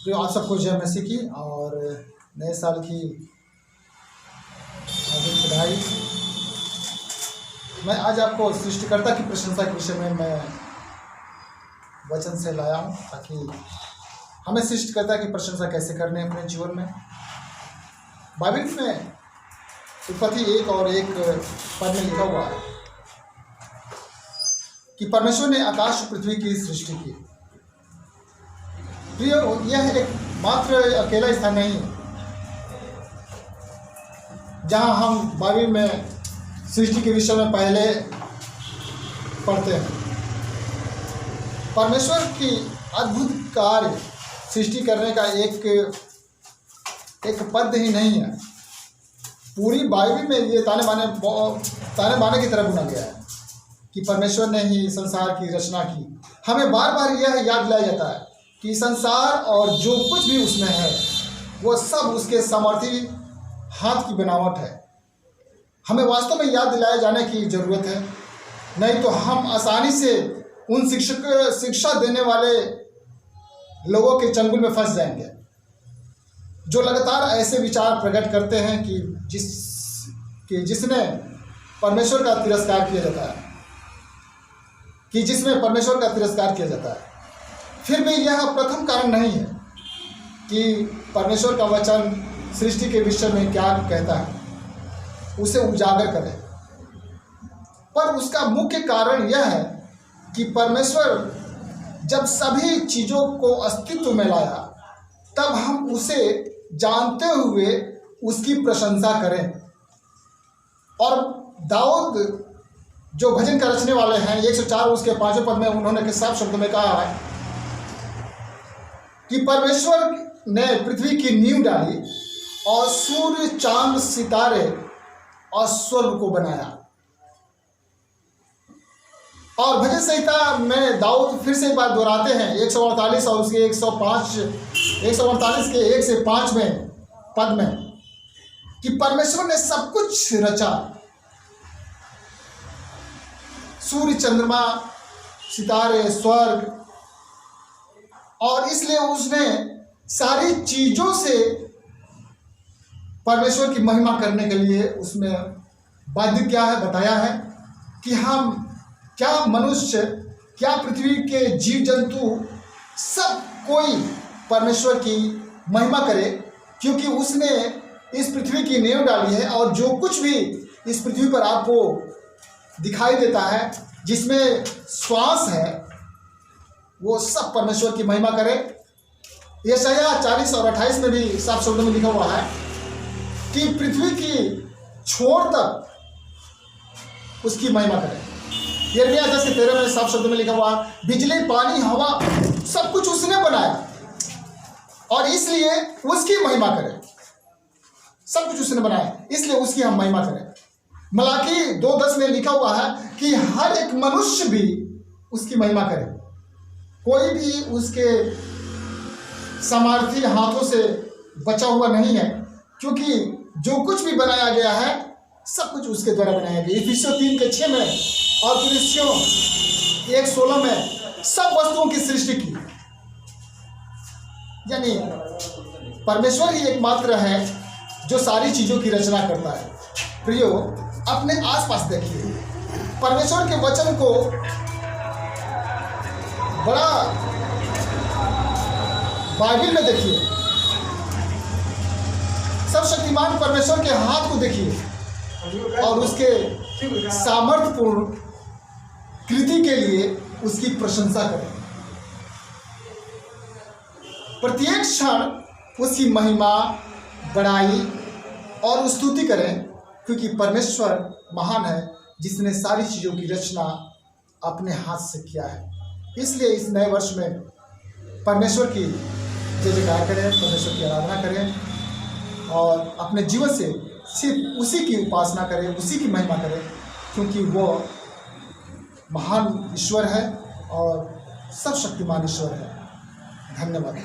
जो आप सबको जय मसीह की और नए साल की हार्दिक बधाई। मैं आज आपको सृष्टिकर्ता की प्रशंसा के विषय में मैं वचन से लाया हूँ, ताकि हमें सृष्टिकर्ता की प्रशंसा कैसे करनी है अपने जीवन में। बाइबल में उत्पत्ति 1 और 1 पद में लिखा हुआ है कि परमेश्वर ने आकाश पृथ्वी की सृष्टि की। यह एक मात्र अकेला स्थान नहीं है जहां हम बाइबल में सृष्टि के विषय में पहले पढ़ते हैं। परमेश्वर की अद्भुत कार्य सृष्टि करने का एक पद ही नहीं है। पूरी बाइबल में ये ताने बाने की तरह बुना गया है कि परमेश्वर ने ही संसार की रचना की। हमें बार बार यह याद दिलाया जाता है कि संसार और जो कुछ भी उसमें है वो सब उसके सामर्थी हाथ की बनावट है। हमें वास्तव में याद दिलाए जाने की ज़रूरत है, नहीं तो हम आसानी से उन शिक्षा देने वाले लोगों के चंगुल में फंस जाएंगे जो लगातार ऐसे विचार प्रकट करते हैं कि जिसने परमेश्वर का तिरस्कार किया जाता है, जिसमें परमेश्वर का तिरस्कार किया जाता है। फिर भी यह प्रथम कारण नहीं है कि परमेश्वर का वचन सृष्टि के विषय में क्या कहता है, उसे उजागर करें। पर उसका मुख्य कारण यह है कि परमेश्वर जब सभी चीज़ों को अस्तित्व में लाया, तब हम उसे जानते हुए उसकी प्रशंसा करें। और दाऊद जो भजन का रचने वाले हैं, 104 उसके 5वें पद में उन्होंने साफ शब्दों में कहा है कि परमेश्वर ने पृथ्वी की नींव डाली और सूर्य, चांद, सितारे और स्वर्ग को बनाया। और भजन संहिता में दाऊद फिर से एक बात दोहराते हैं 148 और उसके 148 के 1 से 5 में पद में कि परमेश्वर ने सब कुछ रचा। सूर्य, चंद्रमा, सितारे, स्वर्ग, और इसलिए उसने सारी चीजों से परमेश्वर की महिमा करने के लिए उसमें बाध्य क्या है बताया है कि हम क्या मनुष्य, क्या पृथ्वी के जीव जंतु, सब कोई परमेश्वर की महिमा करे, क्योंकि उसने इस पृथ्वी की नींव डाली है। और जो कुछ भी इस पृथ्वी पर आपको दिखाई देता है, जिसमें श्वास है, वो सब परमेश्वर की महिमा करे। यशायाह 40 और 28 में भी साफ शब्दों में लिखा हुआ है कि पृथ्वी की छोर तक उसकी महिमा करे। यिर्मयाह 10 के 13 में साफ शब्दों में लिखा हुआ है, बिजली, पानी, हवा, सब कुछ उसने बनाया और इसलिए उसकी महिमा करें। सब कुछ उसने बनाया, इसलिए उसकी हम महिमा करें। मलाकी 2:10 में लिखा हुआ है कि हर एक मनुष्य भी उसकी महिमा करे। कोई भी उसके सामर्थी हाथों से बचा हुआ नहीं है, क्योंकि जो कुछ भी बनाया गया है सब कुछ उसके द्वारा बनाया गया। इफिसियों 3 के 6 में और कुरिन्थियों 1:16 में सब वस्तुओं की सृष्टि की। यानी परमेश्वर ही एकमात्र है जो सारी चीजों की रचना करता है। प्रियो, अपने आसपास देखिए, परमेश्वर के वचन को बड़ा बाइबल में देखिए, सर्वशक्तिमान परमेश्वर के हाथ को देखिए और उसके सामर्थ्यपूर्ण कृति के लिए उसकी प्रशंसा करें। प्रत्येक क्षण उसकी महिमा, बड़ाई और स्तुति करें, क्योंकि परमेश्वर महान है जिसने सारी चीज़ों की रचना अपने हाथ से किया है। इसलिए इस नए वर्ष में परमेश्वर की जय जयकार करें, परमेश्वर की आराधना करें और अपने जीवन से सिर्फ उसी की उपासना करें, उसी की महिमा करें, क्योंकि वो महान ईश्वर है और सर्वशक्तिमान ईश्वर है। धन्यवाद।